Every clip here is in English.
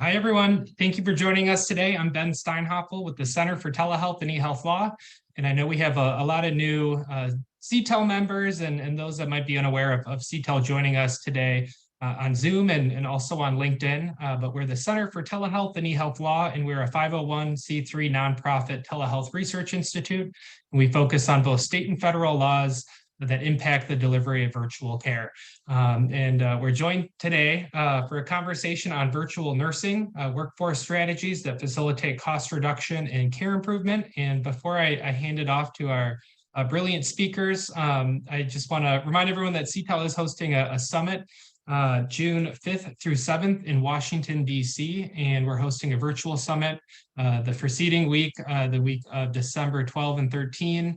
Hi, everyone. Thank you for joining us today. I'm Ben Steinhoffel with the Center for Telehealth and eHealth Law. And I know we have a lot of new CTEL members and those that might be unaware of CTEL joining us today on Zoom and also on LinkedIn. But we're the Center for Telehealth and eHealth Law, and we're a 501c3 nonprofit telehealth research institute. And we focus on both state and federal laws that impact the delivery of virtual care. We're joined today for a conversation on virtual nursing, workforce strategies that facilitate cost reduction and care improvement. And before I hand it off to our brilliant speakers, I just want to remind everyone that CTEL is hosting a summit June 5th through 7th in Washington, D.C., and we're hosting a virtual summit the preceding week, the week of December 12 and 13,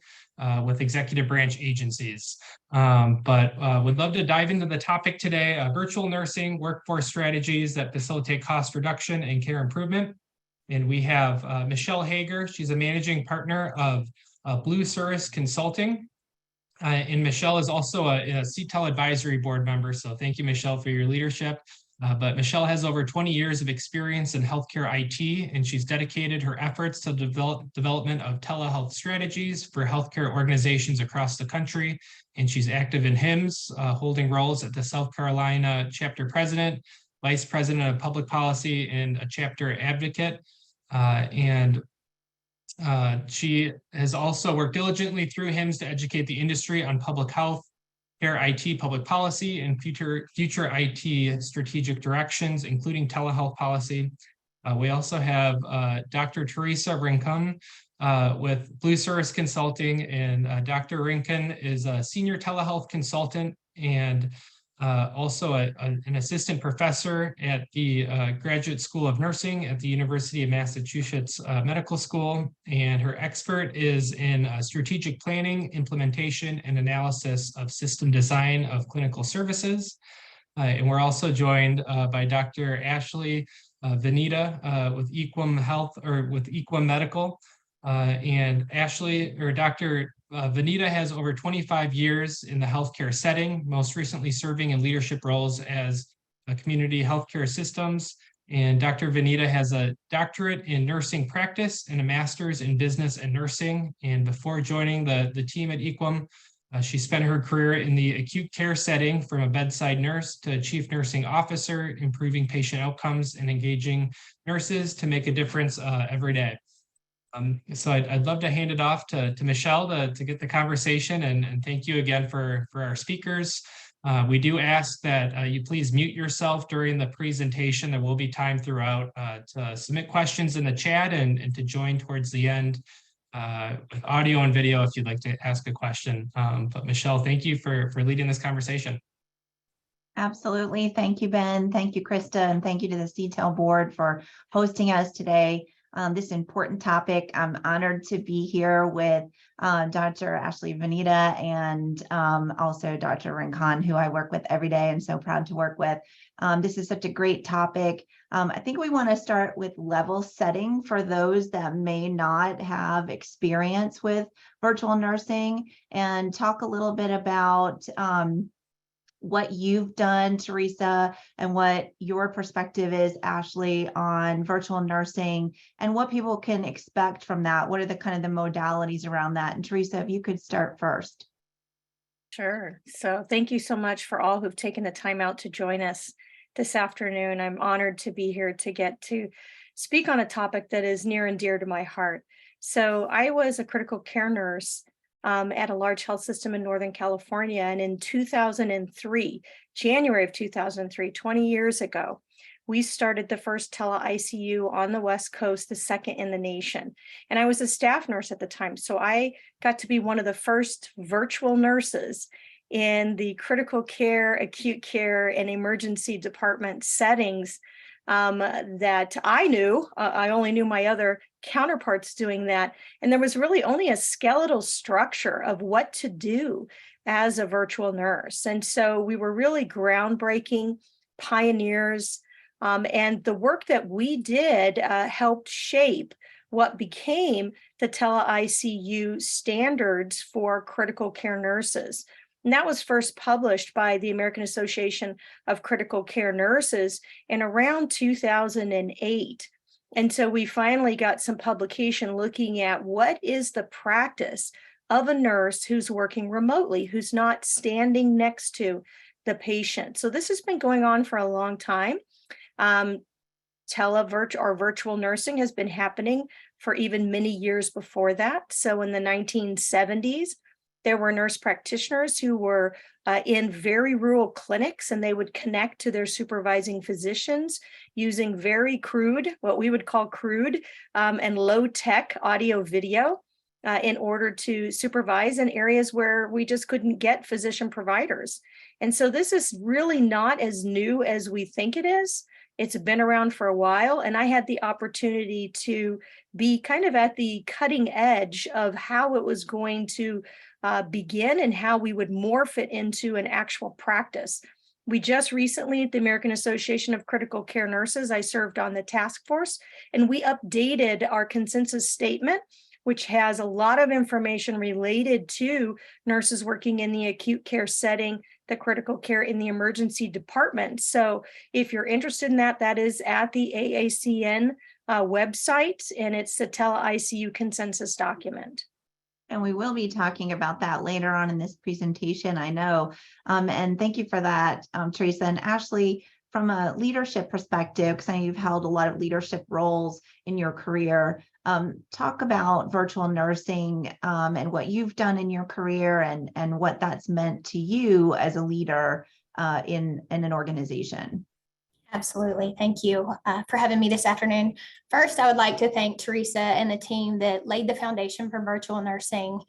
with executive branch agencies. Would love to dive into the topic today, virtual nursing, workforce strategies that facilitate cost reduction and care improvement. And we have Michelle Hager. She's a managing partner of Blue Cirrus Consulting. And Michelle is also a CTEL advisory board member. So thank you, Michelle, for your leadership. But Michelle has over 20 years of experience in healthcare IT, and she's dedicated her efforts to development of telehealth strategies for healthcare organizations across the country. And she's active in HIMSS, holding roles at the South Carolina chapter president, vice president of public policy, and a chapter advocate. She has also worked diligently through HIMSS to educate the industry on public health, care IT, public policy, and future IT strategic directions, including telehealth policy. We also have Dr. Teresa Rincon with Blue Cirrus Consulting, and Dr. Rincon is a senior telehealth consultant and also an assistant professor at the Graduate School of Nursing at the University of Massachusetts Medical School. And her expert is in strategic planning, implementation, and analysis of system design of clinical services. And we're also joined by Dr. Ashley Venita with Equum Health, or with Equum Medical. And Ashley, or Dr. Venita, has over 25 years in the healthcare setting, most recently serving in leadership roles as community healthcare systems. And Dr. Venita has a doctorate in nursing practice and a master's in business and nursing. And before joining the team at Equum, she spent her career in the acute care setting, from a bedside nurse to chief nursing officer, improving patient outcomes and engaging nurses to make a difference every day. So I'd love to hand it off to Michelle to get the conversation, and thank you again for our speakers. We do ask that you please mute yourself during the presentation. There will be time throughout to submit questions in the chat and to join towards the end with audio and video if you'd like to ask a question. But Michelle, thank you for leading this conversation. Absolutely. Thank you, Ben. Thank you, Krista. And thank you to the CTEL board for hosting us today. This important topic. I'm honored to be here with Dr. Ashley Venita and also Dr. Rincon, who I work with every day and so proud to work with. This is such a great topic. I think we want to start with level setting for those that may not have experience with virtual nursing, and talk a little bit about what you've done, Teresa, and what your perspective is, Ashley, on virtual nursing and what people can expect from that. What are the kind of the modalities around that? And Teresa, if you could start first. Sure. So thank you so much for all who've taken the time out to join us this afternoon. I'm honored to be here to get to speak on a topic that is near and dear to my heart. So I was a critical care nurse at a large health system in Northern California. And in 2003, January of 2003, 20 years ago, we started the first tele-ICU on the West Coast, the second in the nation. And I was a staff nurse at the time. So I got to be one of the first virtual nurses in the critical care, acute care, and emergency department settings that I knew. I only knew my other counterparts doing that. And there was really only a skeletal structure of what to do as a virtual nurse. And so we were really groundbreaking pioneers. And the work that we did helped shape what became the tele-ICU standards for critical care nurses. And that was first published by the American Association of Critical Care Nurses in around 2008. And so we finally got some publication looking at what is the practice of a nurse who's working remotely, who's not standing next to the patient. So this has been going on for a long time. Virtual nursing has been happening for even many years before that. So in the 1970s, there were nurse practitioners who were in very rural clinics, and they would connect to their supervising physicians using very crude, what we would call crude and low-tech audio video in order to supervise in areas where we just couldn't get physician providers. And so this is really not as new as we think it is. It's been around for a while, and I had the opportunity to be kind of at the cutting edge of how it was going to begin and how we would morph it into an actual practice. We just recently, at the American Association of Critical Care Nurses, I served on the task force, and we updated our consensus statement, which has a lot of information related to nurses working in the acute care setting, the critical care in the emergency department. So if you're interested in that, that is at the AACN website, and it's the tele-ICU consensus document. And we will be talking about that later on in this presentation, I know. And thank you for that, Teresa. And Ashley, from a leadership perspective, because I know you've held a lot of leadership roles in your career, talk about virtual nursing and what you've done in your career and what that's meant to you as a leader in an organization. Absolutely. Thank you for having me this afternoon. First, I would like to thank Teresa and the team that laid the foundation for virtual nursing.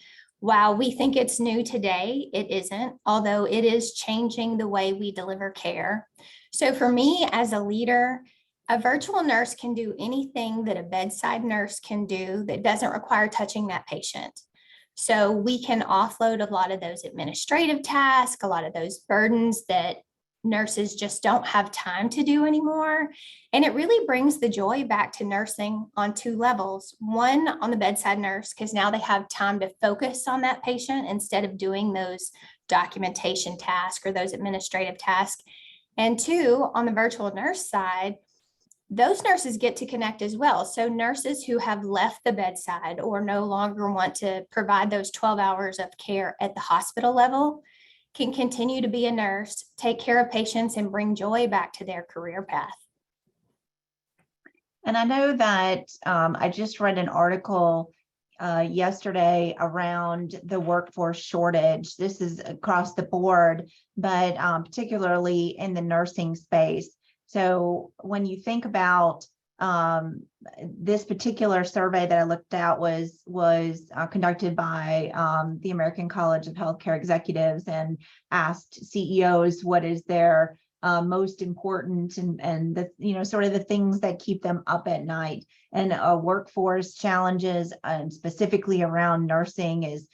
While we think it's new today, it isn't, although it is changing the way we deliver care. So for me as a leader, a virtual nurse can do anything that a bedside nurse can do that doesn't require touching that patient. So we can offload a lot of those administrative tasks, a lot of those burdens that nurses just don't have time to do anymore. And it really brings the joy back to nursing on two levels. One, on the bedside nurse, because now they have time to focus on that patient instead of doing those documentation tasks or those administrative tasks. And two, on the virtual nurse side, those nurses get to connect as well. So nurses who have left the bedside or no longer want to provide those 12 hours of care at the hospital level can continue to be a nurse, take care of patients, and bring joy back to their career path. And I know that I just read an article yesterday around the workforce shortage. This is across the board, but particularly in the nursing space. So when you think about this particular survey that I looked at was conducted by the American College of Healthcare Executives and asked CEOs what is their most important and the sort of the things that keep them up at night. And workforce challenges and specifically around nursing is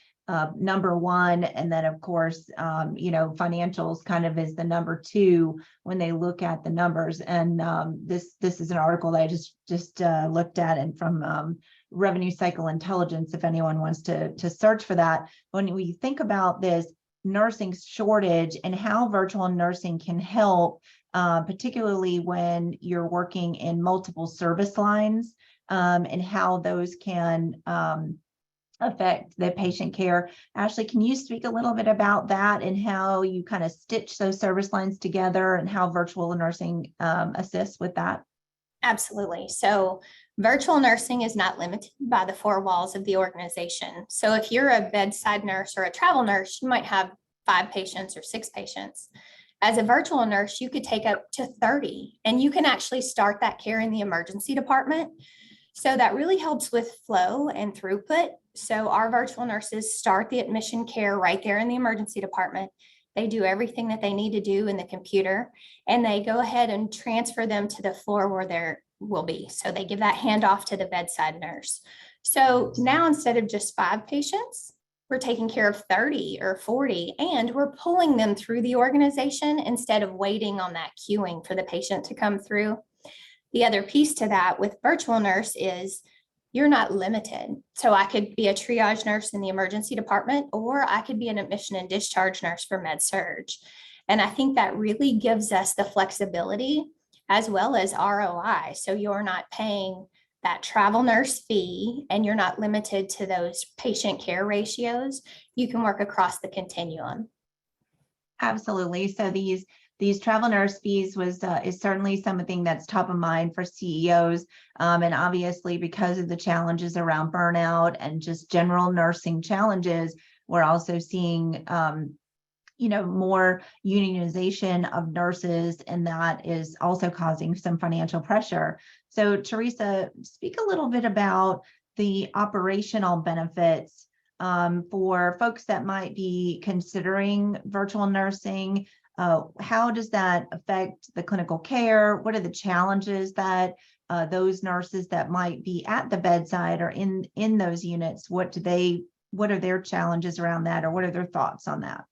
number one, and then of course financials kind of is the number two when they look at the numbers. And this is an article that I just looked at, and from Revenue Cycle Intelligence, if anyone wants to search for that. When we think about this nursing shortage and how virtual nursing can help, particularly when you're working in multiple service lines, and how those can affect the patient care. Ashley, can you speak a little bit about that and how you kind of stitch those service lines together and how virtual nursing assists with that? Absolutely. So virtual nursing is not limited by the four walls of the organization. So if you're a bedside nurse or a travel nurse, you might have 5 patients or 6 patients. As a virtual nurse, you could take up to 30, and you can actually start that care in the emergency department. So that really helps with flow and throughput. So our virtual nurses start the admission care right there in the emergency department. They do everything that they need to do in the computer, and they go ahead and transfer them to the floor where there will be. So they give that handoff to the bedside nurse. So now instead of just 5 patients, we're taking care of 30 or 40, and we're pulling them through the organization instead of waiting on that queuing for the patient to come through. The other piece to that with virtual nurse is you're not limited. So I could be a triage nurse in the emergency department, or I could be an admission and discharge nurse for med surg. And I think that really gives us the flexibility as well as ROI. So you're not paying that travel nurse fee and you're not limited to those patient care ratios. You can work across the continuum. Absolutely. So these travel nurse fees is certainly something that's top of mind for CEOs. And obviously, because of the challenges around burnout and just general nursing challenges, we're also seeing more unionization of nurses, and that is also causing some financial pressure. So Teresa, speak a little bit about the operational benefits for folks that might be considering virtual nursing. How does that affect the clinical care? What are the challenges that those nurses that might be at the bedside or in those units, what are their challenges around that, or what are their thoughts on that?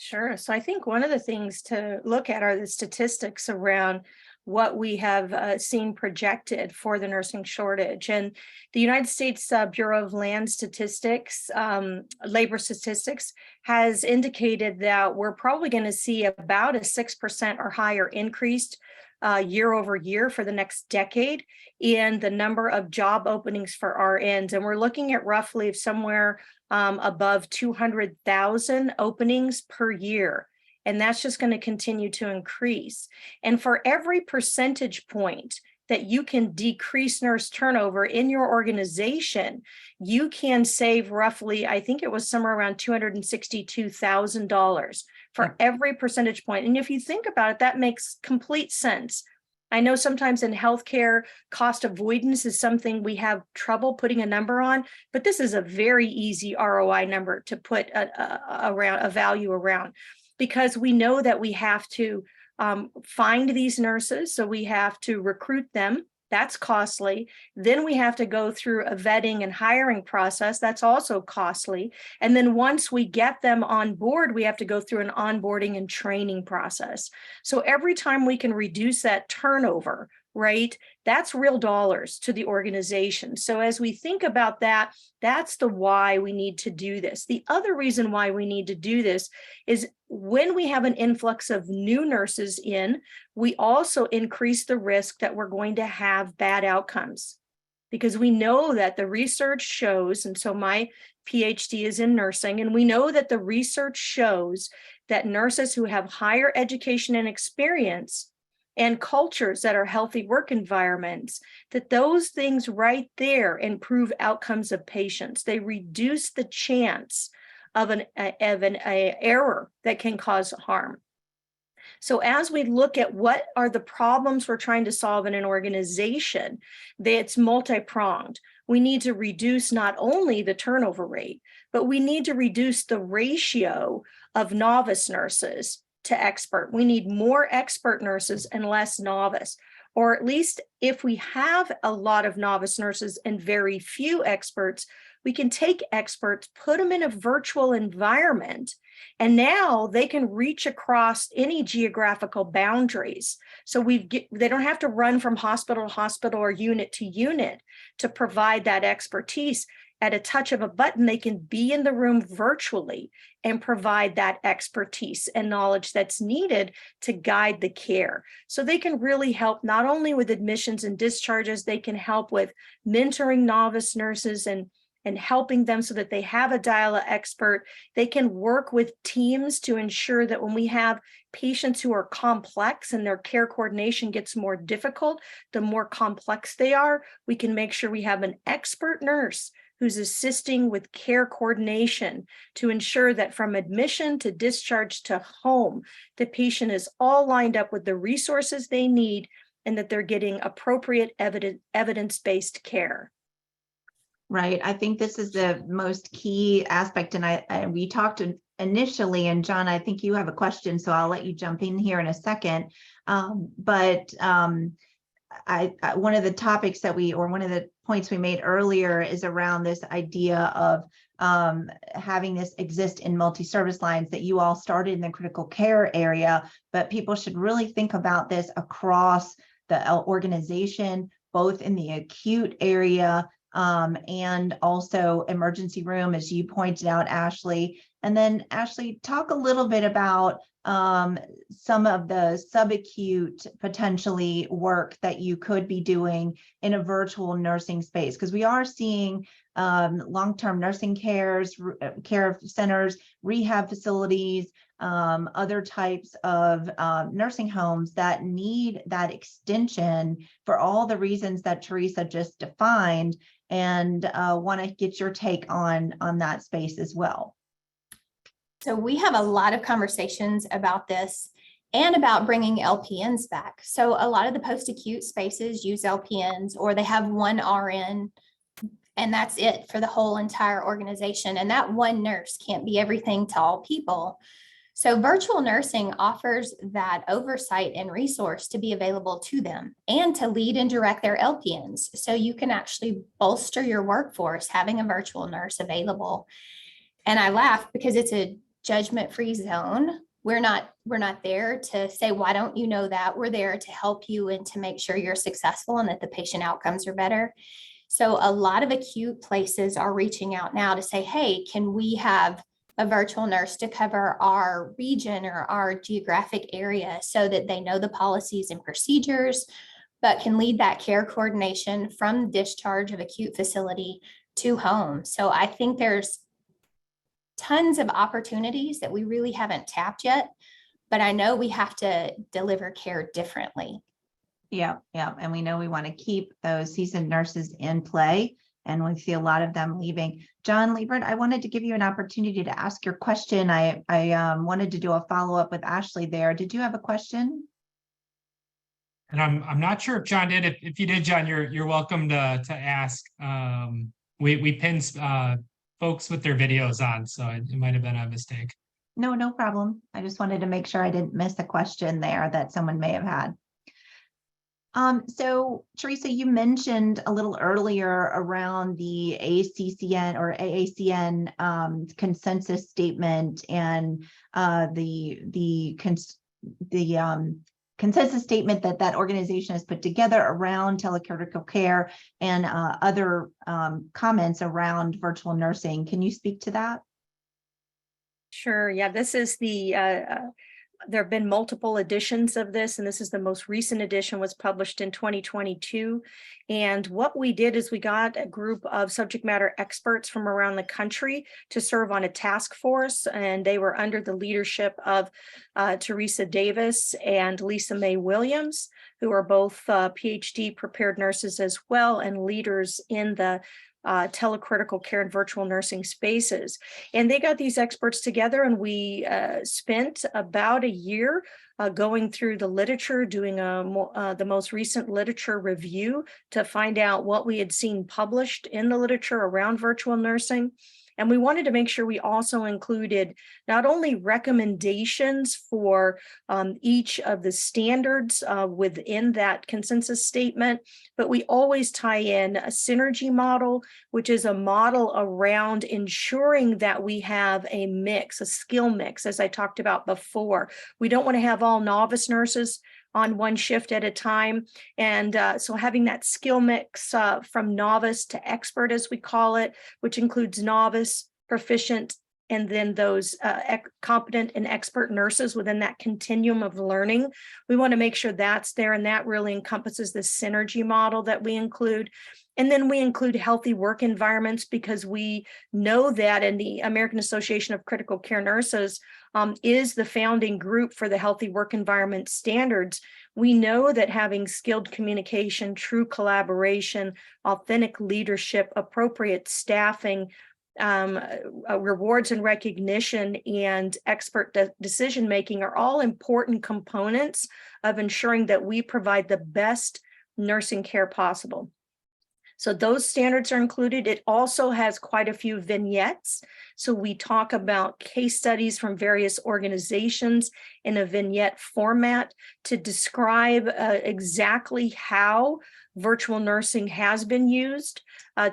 Sure. So I think one of the things to look at are the statistics around what we have seen projected for the nursing shortage. And the United States Bureau of Land Statistics, labor statistics, has indicated that we're probably going to see about a 6% or higher increased year over year for the next decade in the number of job openings for RNs. And we're looking at roughly somewhere above 200,000 openings per year. And that's just going to continue to increase. And for every percentage point that you can decrease nurse turnover in your organization, you can save roughly, I think it was somewhere around $262,000 for every percentage point. And if you think about it, that makes complete sense. I know sometimes in healthcare, cost avoidance is something we have trouble putting a number on, but this is a very easy ROI number to put a value around, because we know that we have to find these nurses. So we have to recruit them. That's costly. Then we have to go through a vetting and hiring process. That's also costly. And then once we get them on board, we have to go through an onboarding and training process. So every time we can reduce that turnover, right, that's real dollars to the organization. So as we think about that, that's the why we need to do this. The other reason why we need to do this is when we have an influx of new nurses in, we also increase the risk that we're going to have bad outcomes, because we know that the research shows, and so my PhD is in nursing, and we know that the research shows that nurses who have higher education and experience and cultures that are healthy work environments, that those things right there improve outcomes of patients. They reduce the chance of an error that can cause harm. So as we look at what are the problems we're trying to solve in an organization, it's multi-pronged. We need to reduce not only the turnover rate, but we need to reduce the ratio of novice nurses to expert. We need more expert nurses and less novice. Or at least if we have a lot of novice nurses and very few experts, we can take experts, put them in a virtual environment, and now they can reach across any geographical boundaries. So they don't have to run from hospital to hospital or unit to unit to provide that expertise. At a touch of a button, they can be in the room virtually and provide that expertise and knowledge that's needed to guide the care. So they can really help not only with admissions and discharges, they can help with mentoring novice nurses and helping them so that they have a dialysis expert. They can work with teams to ensure that when we have patients who are complex and their care coordination gets more difficult, the more complex they are, we can make sure we have an expert nurse who's assisting with care coordination to ensure that from admission to discharge to home, the patient is all lined up with the resources they need and that they're getting appropriate evidence-based care. Right. I think this is the most key aspect. And we talked initially, and John, I think you have a question, so I'll let you jump in here in a second. But one of the topics one of the points we made earlier is around this idea of having this exist in multi-service lines that you all started in the critical care area, but people should really think about this across the organization, both in the acute area and also emergency room, as you pointed out, Ashley. And then Ashley, talk a little bit about some of the subacute potentially work that you could be doing in a virtual nursing space, because we are seeing long-term nursing care centers, rehab facilities, other types of nursing homes that need that extension for all the reasons that Teresa just defined, and want to get your take on that space as well. So we have a lot of conversations about this and about bringing LPNs back. So a lot of the post-acute spaces use LPNs, or they have one RN, and that's it for the whole entire organization. And that one nurse can't be everything to all people. So virtual nursing offers that oversight and resource to be available to them and to lead and direct their LPNs. So you can actually bolster your workforce having a virtual nurse available. And I laugh because it's a judgment-free zone. We're not there to say, why don't you know that? We're there to help you and to make sure you're successful and that the patient outcomes are better. So a lot of acute places are reaching out now to say, hey, can we have a virtual nurse to cover our region or our geographic area so that they know the policies and procedures, but can lead that care coordination from discharge of acute facility to home. So I think there's tons of opportunities that we really haven't tapped yet, but I know we have to deliver care differently. Yeah. And we know we want to keep those seasoned nurses in play, and we see a lot of them leaving. John Liebert, I wanted to give you an opportunity to ask your question. I wanted to do a follow-up with Ashley there. Did you have a question? And I'm not sure if John did. If you did, John, you're welcome to ask. We pin folks with their videos on, so it might have been a mistake. No problem. I just wanted to make sure I didn't miss a question there that someone may have had. So Teresa, you mentioned a little earlier around the ACCN or AACN consensus statement and the consensus statement that organization has put together around telecritical care and other comments around virtual nursing. Can you speak to that? Sure. Yeah, this is there have been multiple editions of this, and this is the most recent edition, was published in 2022. And what we did is we got a group of subject matter experts from around the country to serve on a task force, and they were under the leadership of Teresa Davis and Lisa May Williams, who are both PhD prepared nurses as well and leaders in the telecritical care and virtual nursing spaces. And they got these experts together, and we spent about a year going through the literature, doing the most recent literature review to find out what we had seen published in the literature around virtual nursing. And we wanted to make sure we also included not only recommendations for each of the standards within that consensus statement, but we always tie in a synergy model, which is a model around ensuring that we have a mix, a skill mix, as I talked about before. We don't want to have all novice nurses on one shift at a time. And so having that skill mix from novice to expert, as we call it, which includes novice, proficient, and then those competent and expert nurses within that continuum of learning. We want to make sure that's there, and that really encompasses the synergy model that we include. And then we include healthy work environments, because we know that in the American Association of Critical Care Nurses is the founding group for the healthy work environment standards. We know that having skilled communication, true collaboration, authentic leadership, appropriate staffing, rewards and recognition, and expert decision-making are all important components of ensuring that we provide the best nursing care possible. So those standards are included. It also has quite a few vignettes. So we talk about case studies from various organizations in a vignette format to describe exactly how virtual nursing has been used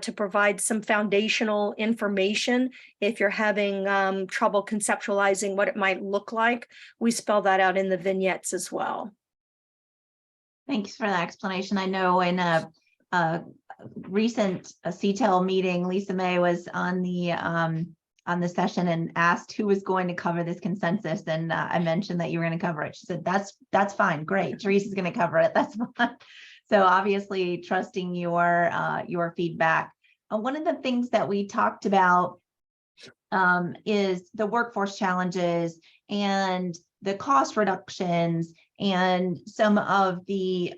to provide some foundational information. If you're having trouble conceptualizing what it might look like, we spell that out in the vignettes as well. Thanks for that explanation. I know in recent CTEL meeting, Lisa May was on the session and asked who was going to cover this consensus. And I mentioned that you were going to cover it. She said, that's fine. Great. Teresa's going to cover it. That's fine. So obviously trusting your feedback. One of the things that we talked about is the workforce challenges and the cost reductions and some of the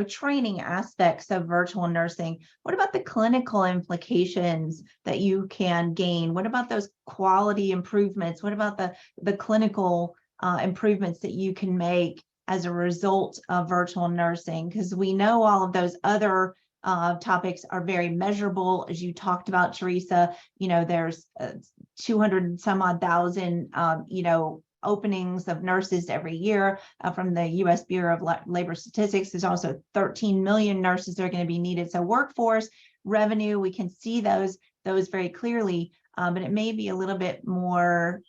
training aspects of virtual nursing. What about the clinical implications that you can gain? What about those quality improvements? What about the clinical improvements that you can make as a result of virtual nursing? Because we know all of those other topics are very measurable, as you talked about, Teresa. There's 200 and some odd thousand openings of nurses every year from the U.S. Bureau of Labor Statistics. There's also 13 million nurses that are going to be needed. So workforce, revenue, we can see those very clearly, but it may be a little bit more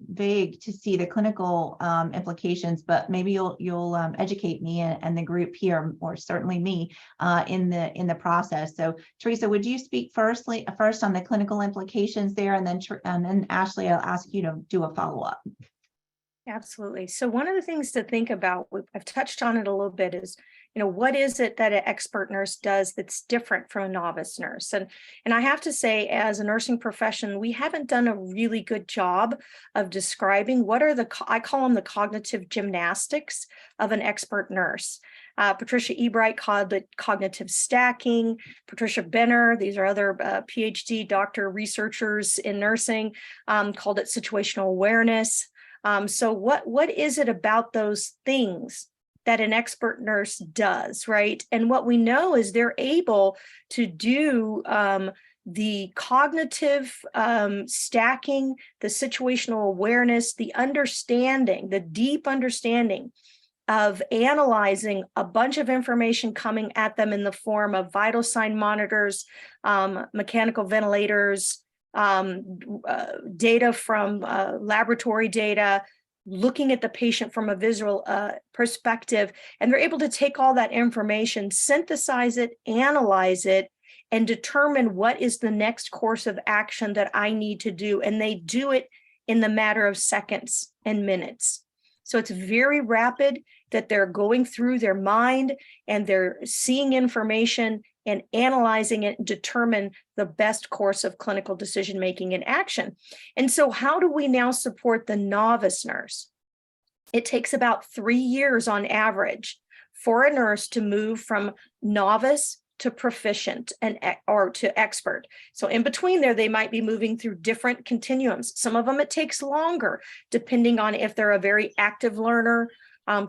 vague to see the clinical implications. But maybe you'll educate me and the group here, or certainly me, in the process. So Teresa, would you speak first on the clinical implications there, and then Ashley, I'll ask you to do a follow-up. Absolutely. So one of the things to think about, I've touched on it a little bit, is, what is it that an expert nurse does that's different from a novice nurse? And I have to say, as a nursing profession, we haven't done a really good job of describing what are I call them the cognitive gymnastics of an expert nurse. Patricia Ebright called it cognitive stacking. Patricia Benner, these are other PhD doctor researchers in nursing, called it situational awareness. So what is it about those things that an expert nurse does, right? And what we know is they're able to do the cognitive stacking, the situational awareness, the understanding, the deep understanding of analyzing a bunch of information coming at them in the form of vital sign monitors, mechanical ventilators, data from laboratory data, looking at the patient from a visual perspective, and they're able to take all that information, synthesize it, analyze it, and determine what is the next course of action that I need to do. And they do it in the matter of seconds and minutes. So it's very rapid that they're going through their mind and they're seeing information and analyzing it and determine the best course of clinical decision-making and action. And so how do we now support the novice nurse? It takes about 3 years on average for a nurse to move from novice to proficient or to expert. So in between there, they might be moving through different continuums. Some of them it takes longer, depending on if they're a very active learner.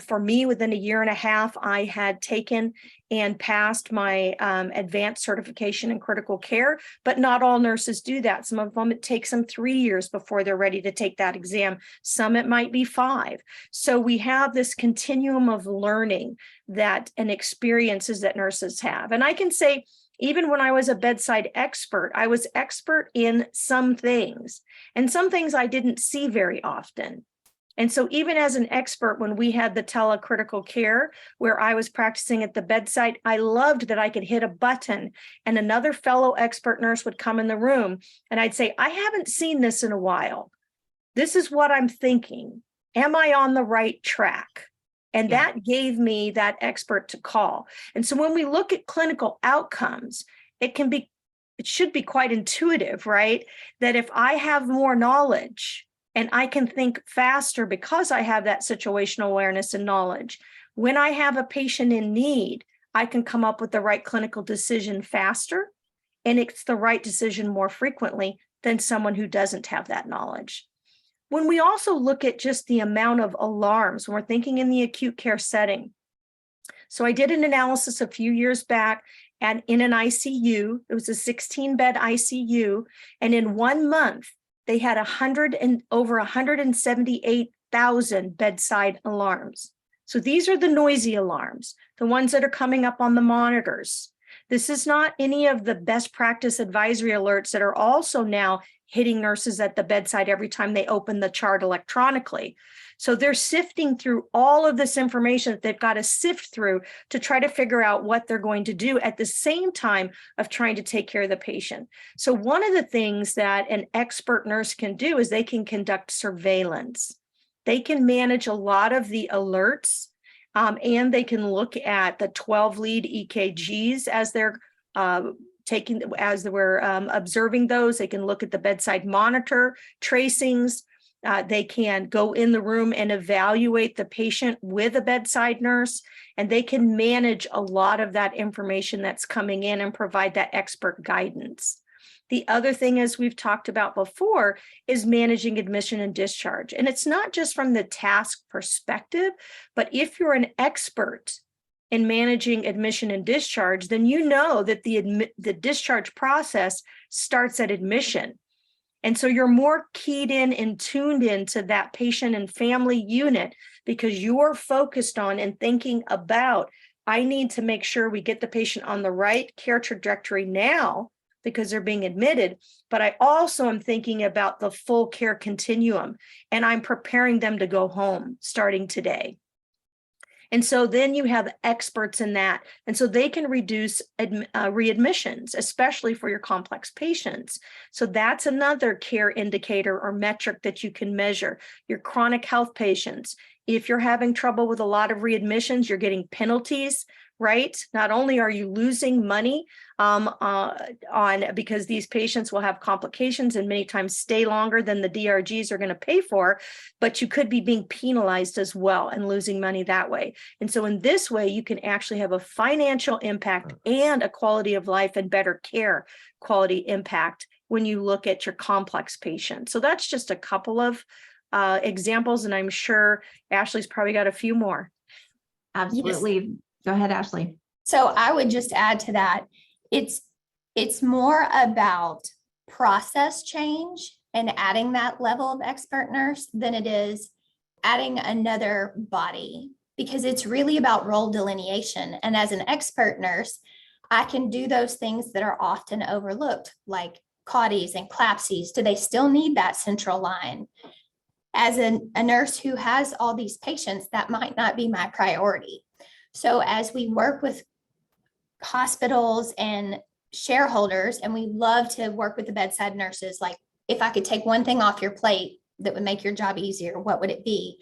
For me, within a year and a half, I had taken and passed my advanced certification in critical care, but not all nurses do that. Some of them, it takes them 3 years before they're ready to take that exam. Some, it might be 5. So we have this continuum of learning and experiences that nurses have. And I can say, even when I was a bedside expert, I was expert in some things, and some things I didn't see very often. And so even as an expert, when we had the telecritical care where I was practicing at the bedside, I loved that I could hit a button and another fellow expert nurse would come in the room and I'd say, I haven't seen this in a while. This is what I'm thinking. Am I on the right track? And that gave me that expert to call. And so when we look at clinical outcomes, it should be quite intuitive, right? That if I have more knowledge, and I can think faster because I have that situational awareness and knowledge. When I have a patient in need, I can come up with the right clinical decision faster, and it's the right decision more frequently than someone who doesn't have that knowledge. When we also look at just the amount of alarms, when we're thinking in the acute care setting. So I did an analysis a few years back in an ICU. It was a 16-bed ICU, and in 1 month, they had over 178,000 bedside alarms. So these are the noisy alarms, the ones that are coming up on the monitors This is not any of the best practice advisory alerts that are also now hitting nurses at the bedside every time they open the chart electronically. So they're sifting through all of this information that they've got to sift through to try to figure out what they're going to do at the same time of trying to take care of the patient. So one of the things that an expert nurse can do is they can conduct surveillance. They can manage a lot of the alerts, and they can look at the 12 lead EKGs as they're observing those. They can look at the bedside monitor tracings. They can go in the room and evaluate the patient with a bedside nurse, and they can manage a lot of that information that's coming in and provide that expert guidance. The other thing, as we've talked about before, is managing admission and discharge. And it's not just from the task perspective, but if you're an expert in managing admission and discharge, then you know that the discharge process starts at admission. And so you're more keyed in and tuned into that patient and family unit because you're focused on and thinking about, I need to make sure we get the patient on the right care trajectory now because they're being admitted, but I also am thinking about the full care continuum, and I'm preparing them to go home starting today. And so then you have experts in that. And so they can reduce readmissions, especially for your complex patients. So that's another care indicator or metric that you can measure. Your chronic health patients, if you're having trouble with a lot of readmissions, you're getting penalties, right? Not only are you losing money because these patients will have complications and many times stay longer than the DRGs are going to pay for, but you could be being penalized as well and losing money that way. And so in this way, you can actually have a financial impact and a quality of life and better care quality impact when you look at your complex patients. So that's just a couple of examples, and I'm sure Ashley's probably got a few more. Absolutely. Yes. Go ahead, Ashley. So I would just add to that, it's more about process change and adding that level of expert nurse than it is adding another body, because it's really about role delineation. And as an expert nurse, I can do those things that are often overlooked, like CAUTIs and CLABSIs. Do they still need that central line? As a nurse who has all these patients, that might not be my priority. So as we work with hospitals and shareholders, and we love to work with the bedside nurses, like, if I could take one thing off your plate that would make your job easier, what would it be?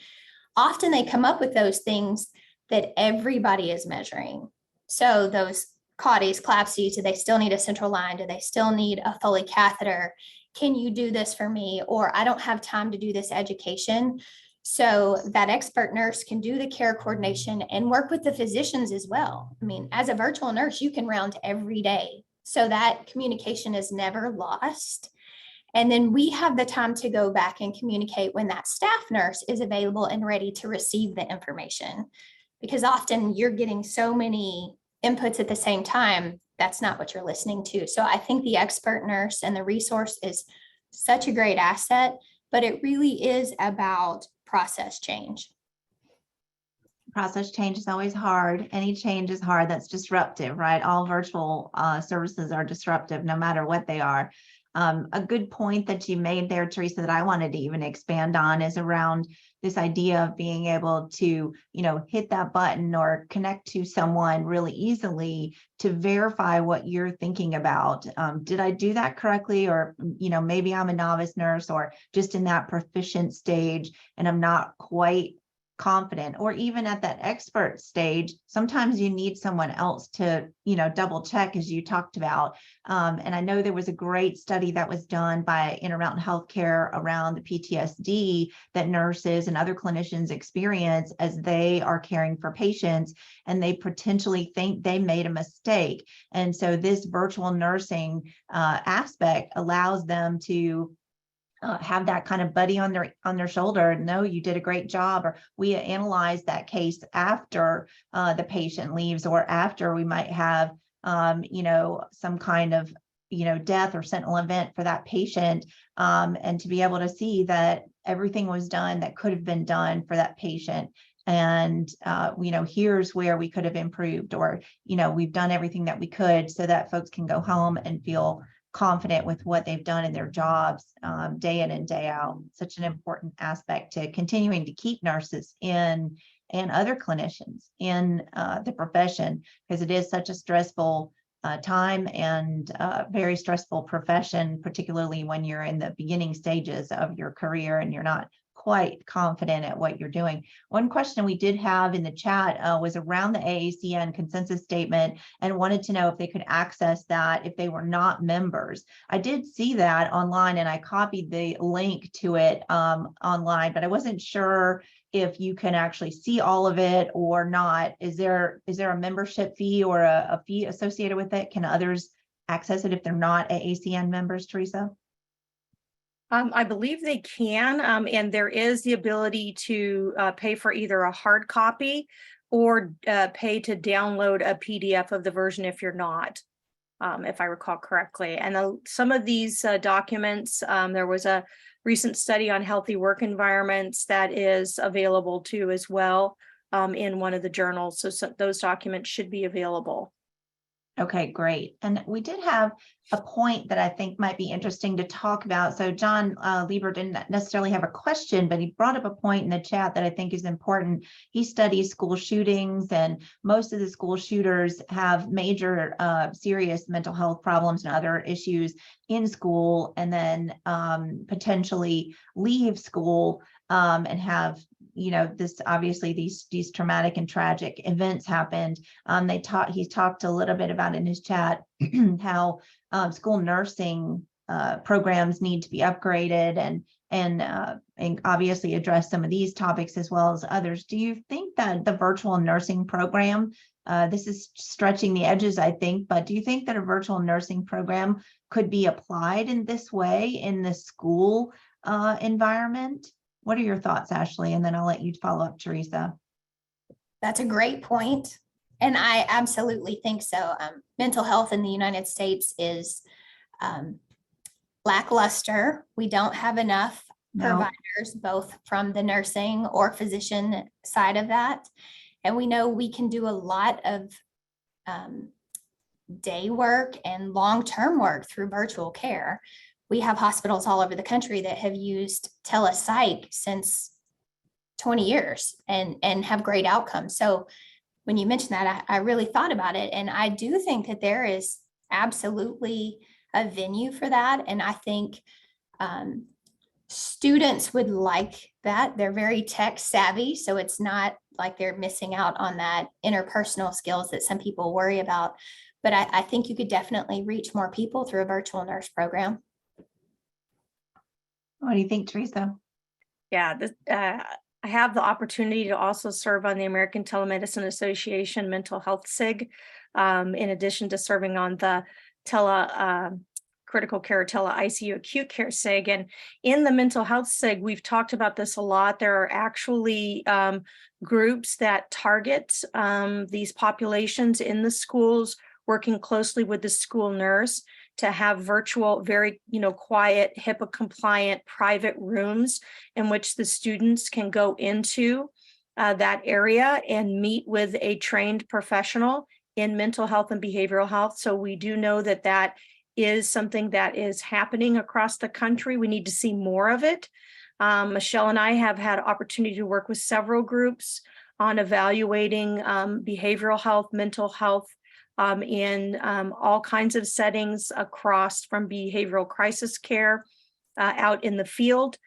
Often they come up with those things that everybody is measuring. So those CAUTIs, CLABSIs, do they still need a central line? Do they still need a Foley catheter? Can you do this for me? Or I don't have time to do this education. So that expert nurse can do the care coordination and work with the physicians as well. I mean, as a virtual nurse, you can round every day. So that communication is never lost. And then we have the time to go back and communicate when that staff nurse is available and ready to receive the information. Because often you're getting so many inputs at the same time, that's not what you're listening to. So I think the expert nurse and the resource is such a great asset, but it really is about process change. Process change is always hard. Any change is hard. That's disruptive, right? All virtual services are disruptive, no matter what they are. A good point that you made there, Teresa, that I wanted to even expand on is around this idea of being able to, hit that button or connect to someone really easily to verify what you're thinking about. Did I do that correctly? Or, maybe I'm a novice nurse or just in that proficient stage and I'm not quite confident, or even at that expert stage, sometimes you need someone else to, double check, as you talked about. And I know there was a great study that was done by Intermountain Healthcare around the PTSD that nurses and other clinicians experience as they are caring for patients, and they potentially think they made a mistake. And so this virtual nursing aspect allows them to have that kind of buddy on their shoulder. No, you did a great job. Or we analyze that case after the patient leaves, or after we might have, some kind of, death or sentinel event for that patient. And to be able to see that everything was done that could have been done for that patient. and, here's where we could have improved, or, we've done everything that we could so that folks can go home and feel confident with what they've done in their jobs, day in and day out. Such an important aspect to continuing to keep nurses in and other clinicians in the profession, because it is such a stressful time and very stressful profession, particularly when you're in the beginning stages of your career and you're not quite confident at what you're doing. One question we did have in the chat was around the AACN consensus statement, and wanted to know if they could access that if they were not members. I did see that online, and I copied the link to it online, but I wasn't sure if you can actually see all of it or not. Is there a membership fee or a fee associated with it? Can others access it if they're not AACN members, Teresa? I believe they can, and there is the ability to pay for either a hard copy or pay to download a PDF of the version if you're not, if I recall correctly. And some of these documents, there was a recent study on healthy work environments that is available too as well in one of the journals. So those documents should be available. Okay, great. And we did have a point that I think might be interesting to talk about. So John Lieber didn't necessarily have a question, but he brought up a point in the chat that I think is important. He studies school shootings, and most of the school shooters have major serious mental health problems and other issues in school, and then potentially leave school and have this, obviously these traumatic and tragic events happened. He talked a little bit about in his chat how school nursing programs need to be upgraded, and obviously address some of these topics as well as others. Do you think that the virtual nursing program, this is stretching the edges, I think, but do you think that a virtual nursing program could be applied in this way in the school environment? What are your thoughts, Ashley? And then I'll let you follow up, Teresa. That's a great point, and I absolutely think so. Mental health in the United States is lackluster. We don't have enough providers, both from the nursing or physician side of that. And we know we can do a lot of day work and long-term work through virtual care. We have hospitals all over the country that have used telepsych since 20 years and have great outcomes. So when you mentioned that, I really thought about it. And I do think that there is absolutely a venue for that. And I think students would like that. They're very tech savvy. So it's not like they're missing out on that interpersonal skills that some people worry about. But I think you could definitely reach more people through a virtual nurse program. What do you think, Teresa? Yeah, I have the opportunity to also serve on the American Telemedicine Association Mental Health SIG, in addition to serving on the critical care ICU acute care SIG. And in the mental health SIG, we've talked about this a lot. There are actually groups that target these populations in the schools, working closely with the school nurse to have virtual, very, quiet, HIPAA compliant private rooms in which the students can go into that area and meet with a trained professional in mental health and behavioral health. So we do know that that is something that is happening across the country. We need to see more of it. Michelle and I have had opportunity to work with several groups on evaluating behavioral health, mental health, in all kinds of settings across, from behavioral crisis care out in the field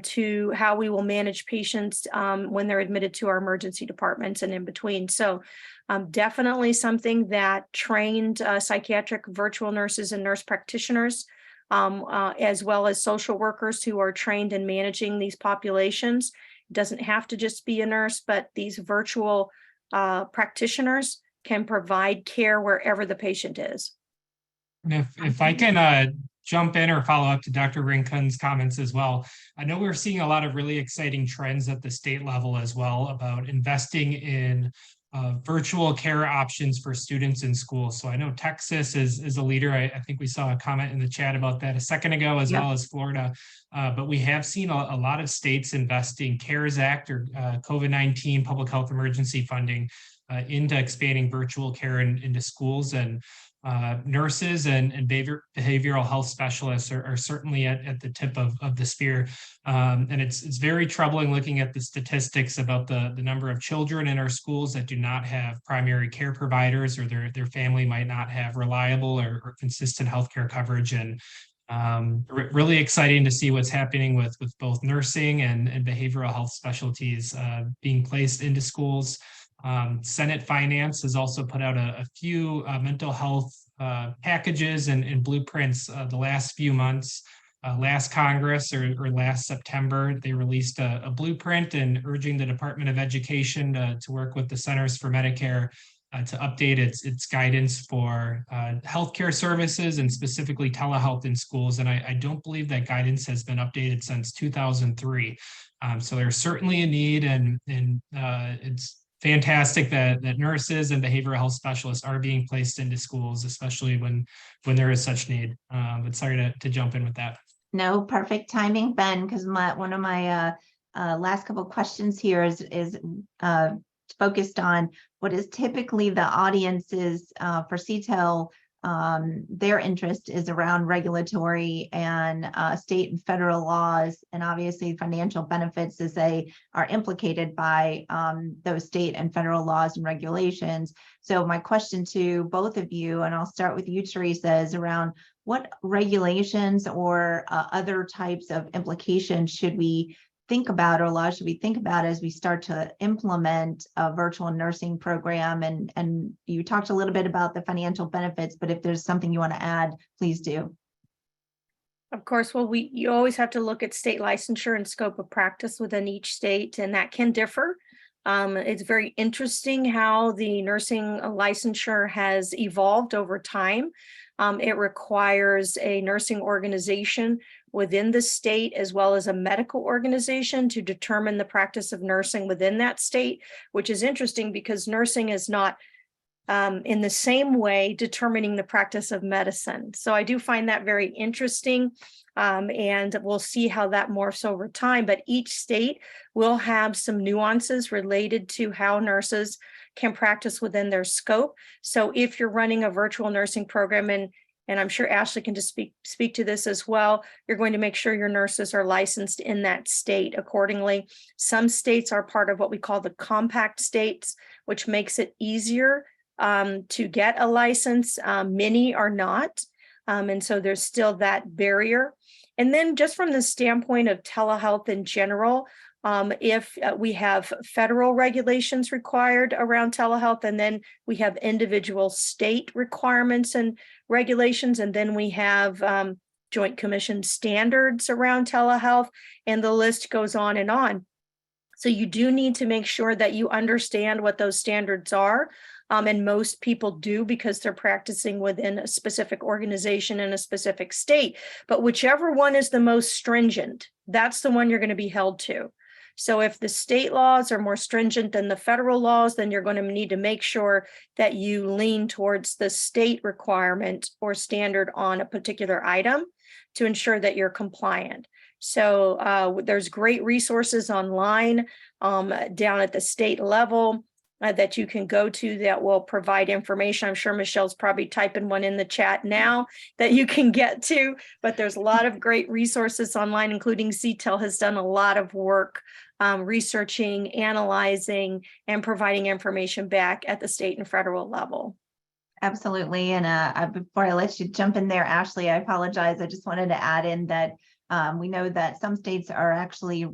to how we will manage patients when they're admitted to our emergency departments and in between. So definitely something that trained psychiatric virtual nurses and nurse practitioners, as well as social workers who are trained in managing these populations. It doesn't have to just be a nurse, but these virtual practitioners can provide care wherever the patient is. And if I can jump in or follow up to Dr. Rincon's comments as well. I know we're seeing a lot of really exciting trends at the state level as well about investing in virtual care options for students in schools. So I know Texas is a leader. I think we saw a comment in the chat about that a second ago, as Yep. well as Florida. But we have seen a lot of states investing CARES Act or COVID-19 public health emergency funding into expanding virtual care into schools, and nurses and behavioral health specialists are certainly at the tip of the spear. And it's very troubling looking at the statistics about the number of children in our schools that do not have primary care providers, or their family might not have reliable or consistent healthcare coverage. And really exciting to see what's happening with both nursing and behavioral health specialties being placed into schools. Senate Finance has also put out a few mental health packages and blueprints the last few months. Last Congress or last September, they released a blueprint and urging the Department of Education to work with the Centers for Medicare to update its guidance for healthcare services, and specifically telehealth in schools. And I don't believe that guidance has been updated since 2003. So there's certainly a need, and it's fantastic that nurses and behavioral health specialists are being placed into schools, especially when there is such need. But sorry to jump in with that. No, perfect timing, Ben, because one of my last couple of questions here is focused on what is typically the audiences for CTEL. Their interest is around regulatory and state and federal laws, and obviously financial benefits as they are implicated by those state and federal laws and regulations. So my question to both of you, and I'll start with you, Teresa, is around what regulations or other types of implications should we think about, or laws should we think about as we start to implement a virtual nursing program? And you talked a little bit about the financial benefits, but if there's something you want to add, please do. Of course, well, you always have to look at state licensure and scope of practice within each state, and that can differ. It's very interesting how the nursing licensure has evolved over time. It requires a nursing organization within the state, as well as a medical organization, to determine the practice of nursing within that state, which is interesting because nursing is not in the same way determining the practice of medicine. So I do find that very interesting, and we'll see how that morphs over time. But each state will have some nuances related to how nurses can practice within their scope. So if you're running a virtual nursing program, and I'm sure Ashley can just speak to this as well, you're going to make sure your nurses are licensed in that state accordingly. Some states are part of what we call the compact states, which makes it easier to get a license. Many are not. And so there's still that barrier. And then just from the standpoint of telehealth in general, if we have federal regulations required around telehealth, and then we have individual state requirements and regulations, and then we have Joint Commission standards around telehealth, and the list goes on and on. So you do need to make sure that you understand what those standards are. And most people do, because they're practicing within a specific organization in a specific state. But whichever one is the most stringent, that's the one you're going to be held to. So if the state laws are more stringent than the federal laws, then you're going to need to make sure that you lean towards the state requirement or standard on a particular item to ensure that you're compliant. So there's great resources online down at the state level that you can go to that will provide information. I'm sure Michelle's probably typing one in the chat now that you can get to, but there's a lot of great resources online, including CTEL has done a lot of work researching, analyzing, and providing information back at the state and federal level. Absolutely. And before I let you jump in there, Ashley, I apologize. I just wanted to add in that we know that some states are actually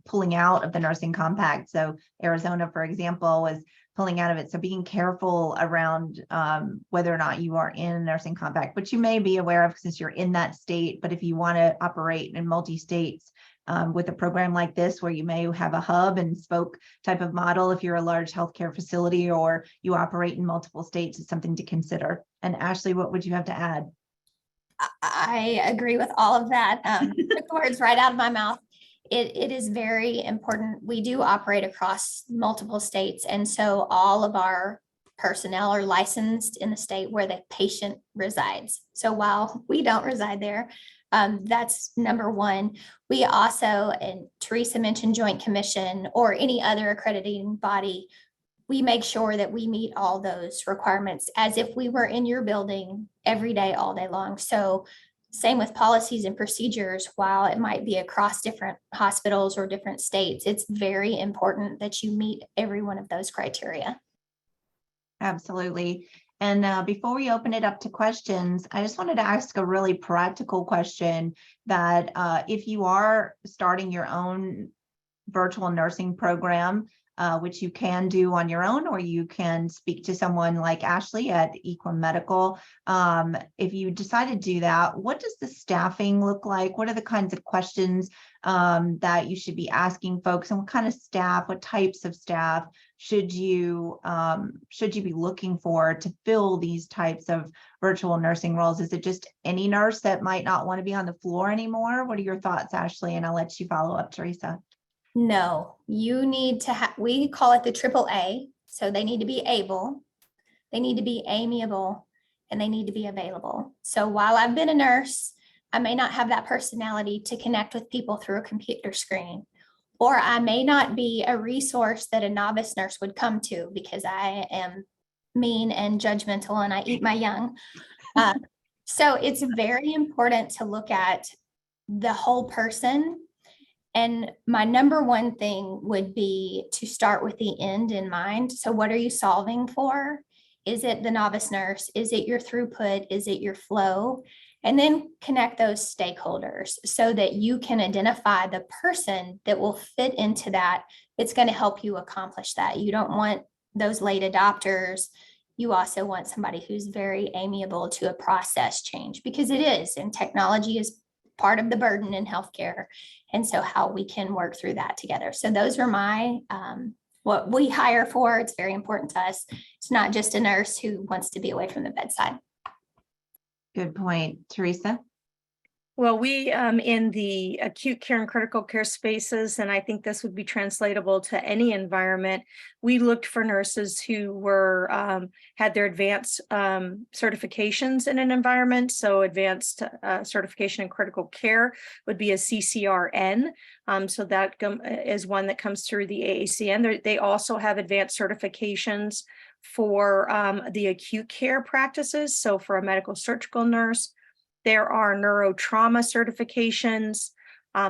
pulling out of the nursing compact. So Arizona, for example, is pulling out of it. So being careful around whether or not you are in a nursing compact, which you may be aware of since you're in that state. But if you want to operate in multi-states with a program like this, where you may have a hub and spoke type of model, if you're a large healthcare facility or you operate in multiple states, it's something to consider. And Ashley, what would you have to add? I agree with all of that. Took the words right out of my mouth. it is very important. We do operate across multiple states, and so all of our personnel are licensed in the state where the patient resides. So while we don't reside there, that's number one. We also, and Teresa mentioned Joint Commission or any other accrediting body, we make sure that we meet all those requirements as if we were in your building every day, all day long. So same with policies and procedures, while it might be across different hospitals or different states, it's very important that you meet every one of those criteria. Absolutely. And before we open it up to questions, I just wanted to ask a really practical question that if you are starting your own virtual nursing program, which you can do on your own, or you can speak to someone like Ashley at Equum Medical. If you decide to do that, what does the staffing look like? What are the kinds of questions that you should be asking folks, and what kind of staff, what types of staff should you be looking for to fill these types of virtual nursing roles? Is it just any nurse that might not want to be on the floor anymore? What are your thoughts, Ashley? And I'll let you follow up, Teresa. No, you need to have, we call it the AAA. So they need to be able, they need to be amiable, and they need to be available. So while I've been a nurse, I may not have that personality to connect with people through a computer screen, or I may not be a resource that a novice nurse would come to because I am mean and judgmental and I eat my young. So it's very important to look at the whole person. And my number one thing would be to start with the end in mind. So what are you solving for? Is it the novice nurse? Is it your throughput? Is it your flow? And then connect those stakeholders so that you can identify the person that will fit into that. It's going to help you accomplish that. You don't want those late adopters. You also want somebody who's very amiable to a process change, because it is, and technology is part of the burden in healthcare. And so how we can work through that together. So those are my, what we hire for. It's very important to us. It's not just a nurse who wants to be away from the bedside. Good point. Teresa? Well, we in the acute care and critical care spaces, and I think this would be translatable to any environment, we looked for nurses who were had their advanced certifications in an environment. So advanced certification in critical care would be a CCRN. So that is one that comes through the AACN. They also have advanced certifications for the acute care practices. So for a medical surgical nurse, there are neurotrauma certifications,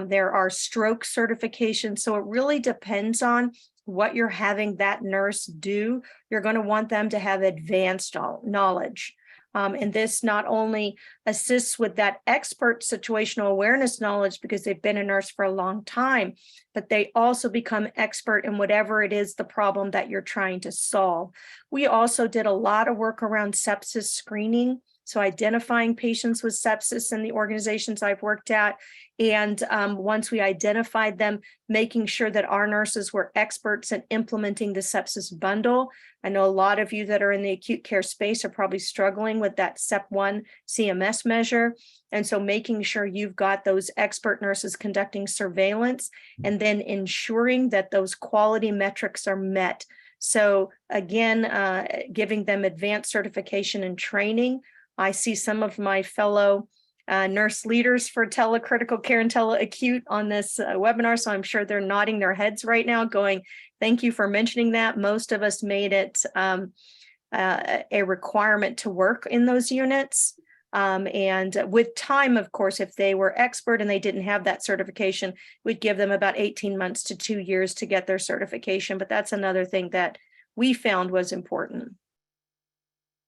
there are stroke certifications. So it really depends on what you're having that nurse do. You're going to want them to have advanced knowledge. And this not only assists with that expert situational awareness knowledge because they've been a nurse for a long time, but they also become expert in whatever it is the problem that you're trying to solve. We also did a lot of work around sepsis screening. So identifying patients with sepsis in the organizations I've worked at. And once we identified them, making sure that our nurses were experts in implementing the sepsis bundle. I know a lot of you that are in the acute care space are probably struggling with that SEP1 CMS measure. And so making sure you've got those expert nurses conducting surveillance and then ensuring that those quality metrics are met. So again, giving them advanced certification and training. I see some of my fellow nurse leaders for telecritical care and teleacute on this webinar, so I'm sure they're nodding their heads right now going, thank you for mentioning that. Most of us made it a requirement to work in those units. And with time, of course, if they were expert and they didn't have that certification, we'd give them about 18 months to 2 years to get their certification. But that's another thing that we found was important.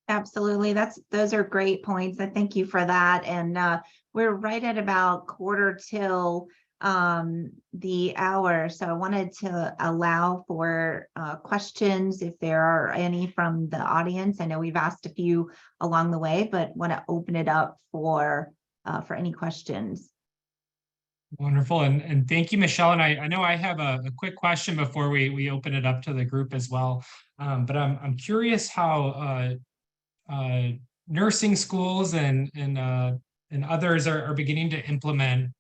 Absolutely. Those are great points. I thank you for that. And we're right at about quarter till the hour. So I wanted to allow for questions if there are any from the audience. I know we've asked a few along the way, but want to open it up for any questions. Wonderful. And thank you, Michelle. And I know I have a quick question before we open it up to the group as well. But I'm curious how nursing schools and others are beginning to implement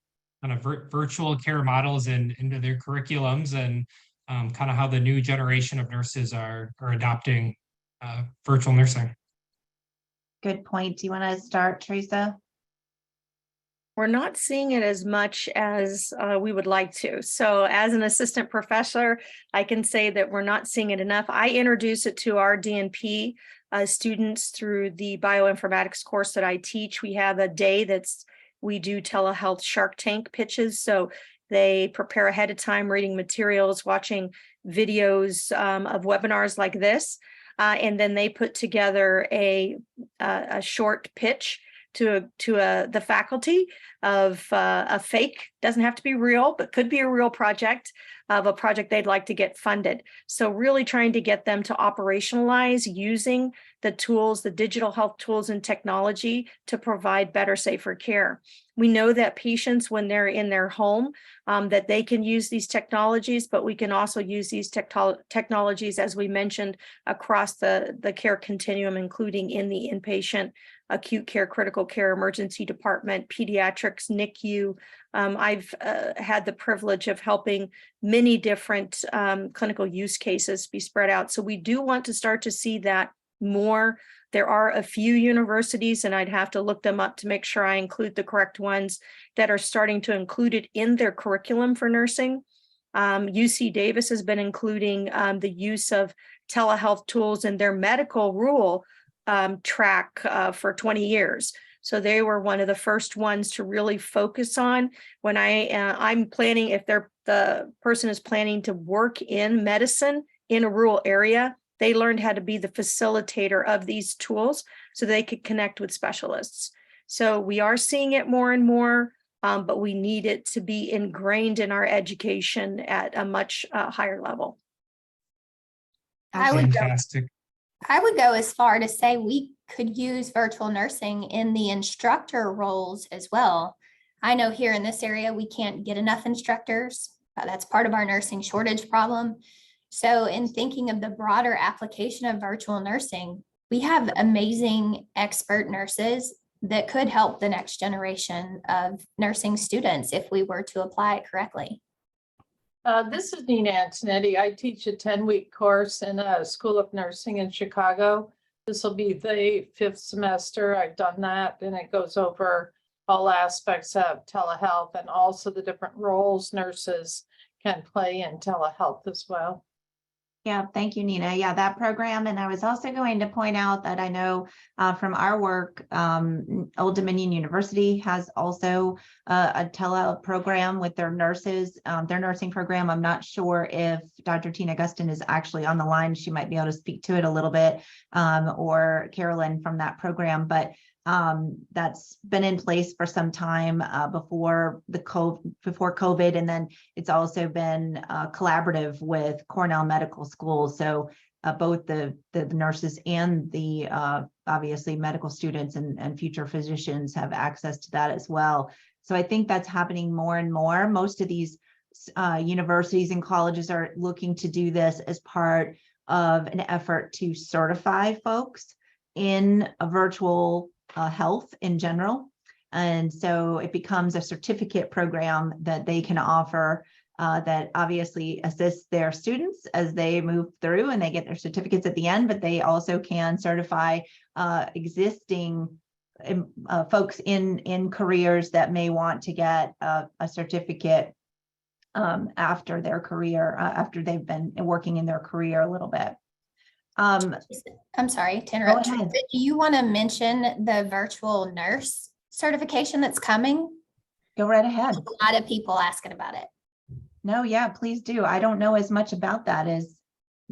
kind of virtual care models into their curriculums, and kind of how the new generation of nurses are adopting virtual nursing. Good point. Do you want to start, Teresa? We're not seeing it as much as we would like to. So as an assistant professor, I can say that we're not seeing it enough. I introduce it to our DNP students through the bioinformatics course that I teach. We have a day we do telehealth Shark Tank pitches. So they prepare ahead of time, reading materials, watching videos of webinars like this. And then they put together a short pitch to the faculty of a fake, doesn't have to be real, but could be a real project, of a project they'd like to get funded. So really trying to get them to operationalize using the tools, the digital health tools and technology to provide better, safer care. We know that patients, when they're in their home, that they can use these technologies, but we can also use these technologies, as we mentioned, across the care continuum, including in the inpatient, acute care, critical care, emergency department, pediatrics, NICU. I've had the privilege of helping many different clinical use cases be spread out. So we do want to start to see that more. There are a few universities, and I'd have to look them up to make sure I include the correct ones, that are starting to include it in their curriculum for nursing. UC Davis has been including the use of telehealth tools in their medical rule track for 20 years. So they were one of the first ones to really focus on. When I'm planning, if the person is planning to work in medicine in a rural area, they learned how to be the facilitator of these tools so they could connect with specialists. So we are seeing it more and more, but we need it to be ingrained in our education at a much higher level. I would Fantastic. I would go as far to say we could use virtual nursing in the instructor roles as well. I know here in this area, we can't get enough instructors. That's part of our nursing shortage problem. So in thinking of the broader application of virtual nursing, we have amazing expert nurses that could help the next generation of nursing students if we were to apply it correctly. This is Nina Antonetti. I teach a 10-week course in a School of Nursing in Chicago. This will be the 5th semester. I've done that, and it goes over all aspects of telehealth and also the different roles nurses can play in telehealth as well. Yeah, thank you, Nina. Yeah, that program. And I was also going to point out that I know from our work, Old Dominion University has also a telehealth program with their nurses, their nursing program. I'm not sure if Dr. Tina Gustin is actually on the line. She might be able to speak to it a little bit, or Carolyn from that program, but that's been in place for some time before COVID, and then it's also been collaborative with Cornell Medical School. So both the nurses and the obviously medical students and future physicians have access to that as well. So I think that's happening more and more. Most of these universities and colleges are looking to do this as part of an effort to certify folks in a virtual health in general. And so it becomes a certificate program that they can offer that obviously assists their students as they move through and they get their certificates at the end, but they also can certify existing folks in careers that may want to get a certificate after their career, after they've been working in their career a little bit. I'm sorry to interrupt. Go ahead. Do you want to mention the virtual nurse certification that's coming? Go right ahead. A lot of people asking about it. No, yeah, please do. I don't know as much about that as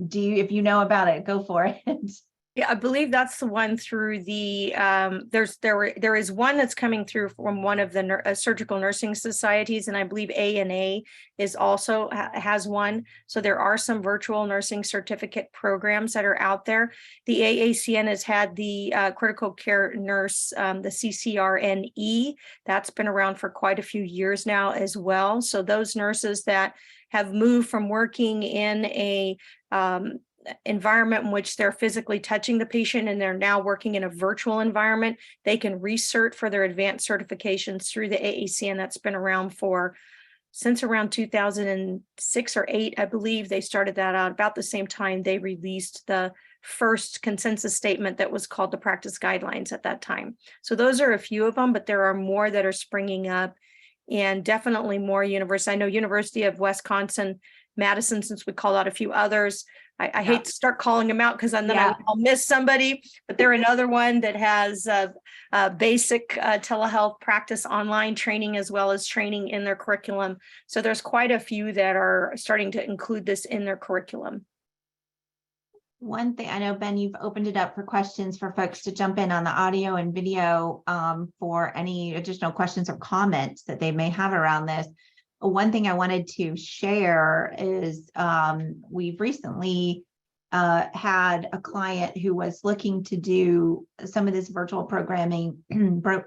do you. If you know about it, go for it. Yeah, I believe that's the one through the, there is one that's coming through from one of the surgical nursing societies, and I believe ANA is also has one. So there are some virtual nursing certificate programs that are out there. The AACN has had the critical care nurse, the CCRNE, that's been around for quite a few years now as well. So those nurses that have moved from working in a environment in which they're physically touching the patient and they're now working in a virtual environment, they can recert for their advanced certifications through the AACN. That's been around since around 2006 or 8, I believe. They started that out about the same time they released the first consensus statement that was called the practice guidelines at that time. So those are a few of them, but there are more that are springing up, and definitely more universities. I know University of Wisconsin, Madison, since we called out a few others. I hate to start calling them out because then I'll miss somebody, but they're another one that has basic telehealth practice online training as well as training in their curriculum. So there's quite a few that are starting to include this in their curriculum. One thing, I know, Ben, you've opened it up for questions for folks to jump in on the audio and video for any additional questions or comments that they may have around this. One thing I wanted to share is we've recently had a client who was looking to do some of this virtual programming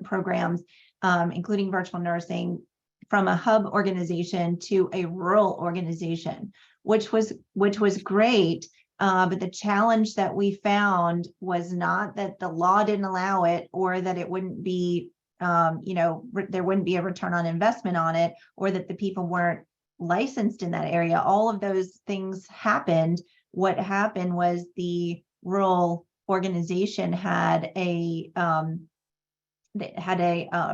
programs, including virtual nursing, from a hub organization to a rural organization, which was great. But the challenge that we found was not that the law didn't allow it or that it wouldn't be, there wouldn't be a return on investment on it, or that the people weren't licensed in that area. All of those things happened. What happened was the rural organization had a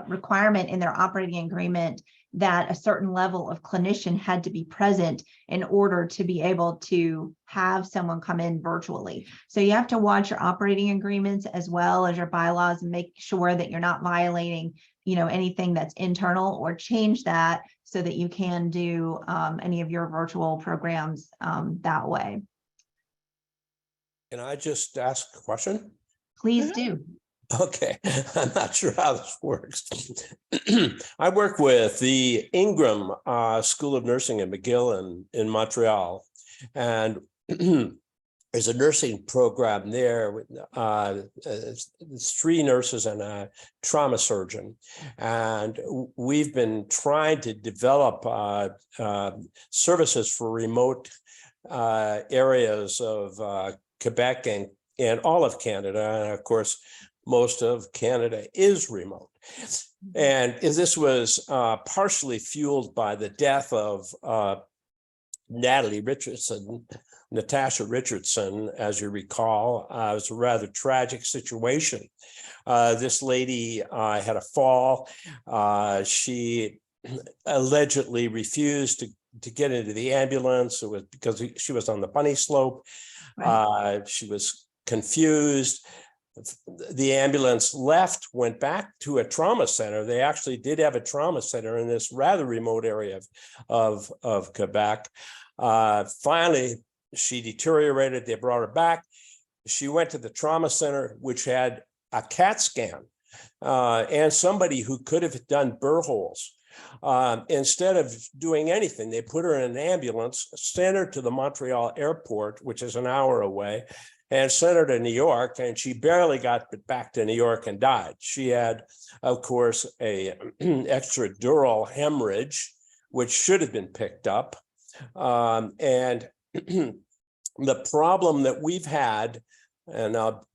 requirement in their operating agreement that a certain level of clinician had to be present in order to be able to have someone come in virtually. So you have to watch your operating agreements as well as your bylaws and make sure that you're not violating, anything that's internal, or change that so that you can do any of your virtual programs that way. Can I just ask a question? Please do. Okay, I'm not sure how this works. I work with the Ingram School of Nursing in McGill in Montreal, and there's a nursing program there with it's 3 nurses and a trauma surgeon, and we've been trying to develop services for remote areas of Quebec and all of Canada, and of course, most of Canada is remote. And this was partially fueled by the death of Natasha Richardson, as you recall. It was a rather tragic situation. This lady had a fall. She allegedly refused to get into the ambulance. It was because she was on the bunny slope. Right. She was confused. The ambulance left, went back to a trauma center. They actually did have a trauma center in this rather remote area of Quebec. Finally, she deteriorated. They brought her back. She went to the trauma center, which had a CAT scan and somebody who could have done burr holes. Instead of doing anything, they put her in an ambulance, sent her to the Montreal airport, which is an hour away, and sent her to New York, and she barely got back to New York and died. She had, of course, a extradural hemorrhage, which should have been picked up. And the problem that we've had, and I'll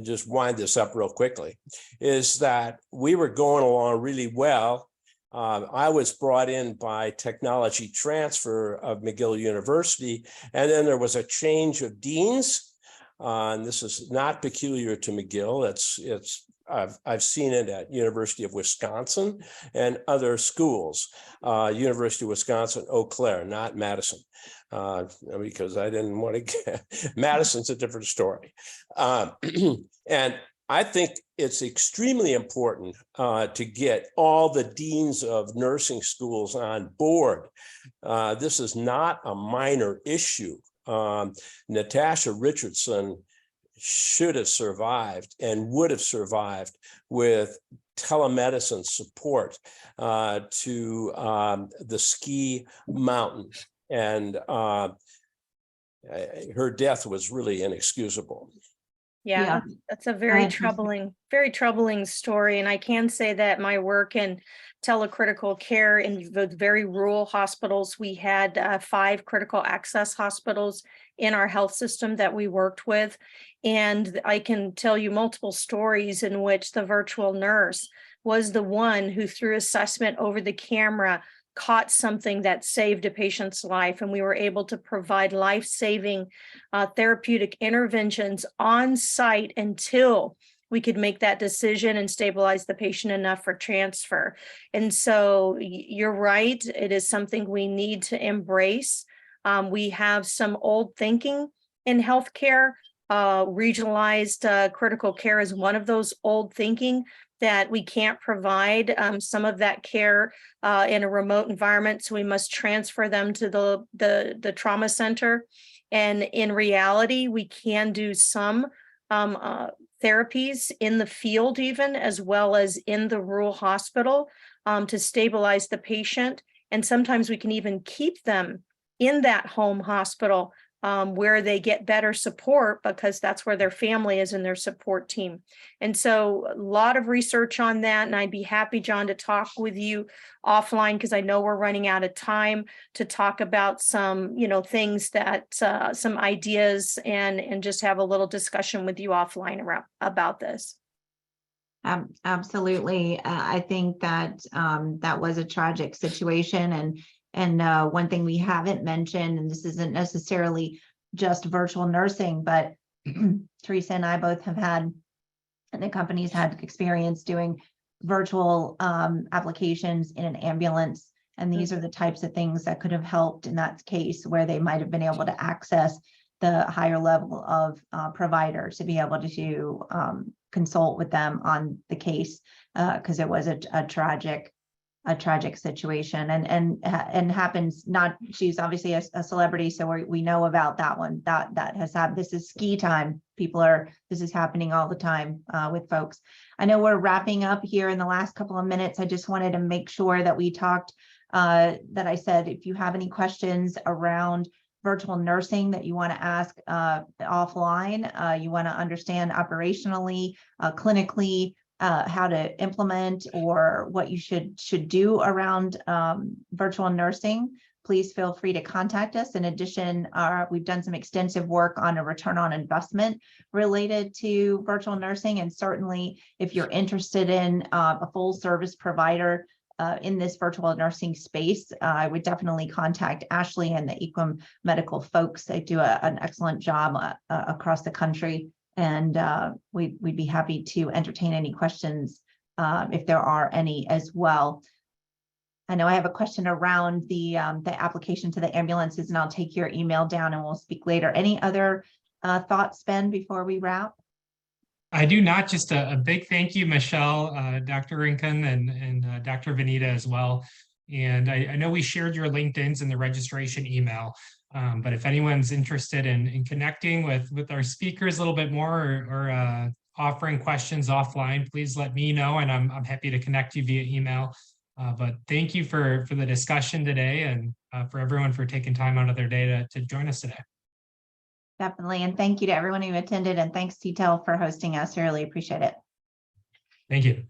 just wind this up real quickly, is that we were going along really well. I was brought in by technology transfer of McGill University, and then there was a change of deans. And this is not peculiar to McGill. I've seen it at University of Wisconsin and other schools. University of Wisconsin, Eau Claire, not Madison, because I didn't want to get Madison's a different story. And I think it's extremely important to get all the deans of nursing schools on board. This is not a minor issue. Natasha Richardson should have survived and would have survived with telemedicine support to the ski mountain. And her death was really inexcusable. Yeah, that's a very troubling story. And I can say that my work in telecritical care in the very rural hospitals. We had 5 critical access hospitals in our health system that we worked with. And I can tell you multiple stories in which the virtual nurse was the one who, through assessment over the camera, caught something that saved a patient's life. And we were able to provide life-saving therapeutic interventions on site until we could make that decision and stabilize the patient enough for transfer. And so you're right, it is something we need to embrace. We have some old thinking in healthcare. Regionalized critical care is one of those old thinking that we can't provide some of that care in a remote environment, so we must transfer them to the trauma center. And in reality, we can do some therapies in the field even, as well as in the rural hospital to stabilize the patient. And sometimes we can even keep them in that home hospital where they get better support, because that's where their family is and their support team. And so a lot of research on that. And I'd be happy, John, to talk with you offline, because I know we're running out of time to talk about some, things that some ideas and just have a little discussion with you offline about this. Absolutely. I think that that was a tragic situation. And one thing we haven't mentioned, and this isn't necessarily just virtual nursing, but Teresa and I both have had, and the company's had experience doing virtual applications in an ambulance. And these are the types of things that could have helped in that case, where they might have been able to access the higher level of providers to be able to consult with them on the case, because it was a tragic situation, and happens not. She's obviously a celebrity, so we know about that one. That has happened. This is ski time. This is happening all the time with folks. I know we're wrapping up here in the last couple of minutes. I just wanted to make sure that we talked, that I said, if you have any questions around virtual nursing that you want to ask offline, you want to understand operationally, clinically, how to implement, or what you should do around virtual nursing, please feel free to contact us. In addition, we've done some extensive work on a return on investment related to virtual nursing. And certainly if you're interested in a full service provider in this virtual nursing space, I would definitely contact Ashley and the Equum Medical folks. They do an excellent job across the country. And we'd be happy to entertain any questions if there are any as well. I know I have a question around the application to the ambulances, and I'll take your email down and we'll speak later. Any other thoughts, Ben, before we wrap? I do not. Just a big thank you, Michelle, Dr. Rinken, and Dr. Vanita as well. And I know we shared your LinkedIn's in the registration email. But if anyone's interested in connecting with our speakers a little bit more, or offering questions offline, please let me know, and I'm happy to connect you via email. But thank you for the discussion today, and for everyone for taking time out of their day to join us today. Definitely. And thank you to everyone who attended, and thanks, CTEL, for hosting us. Really appreciate it. Thank you.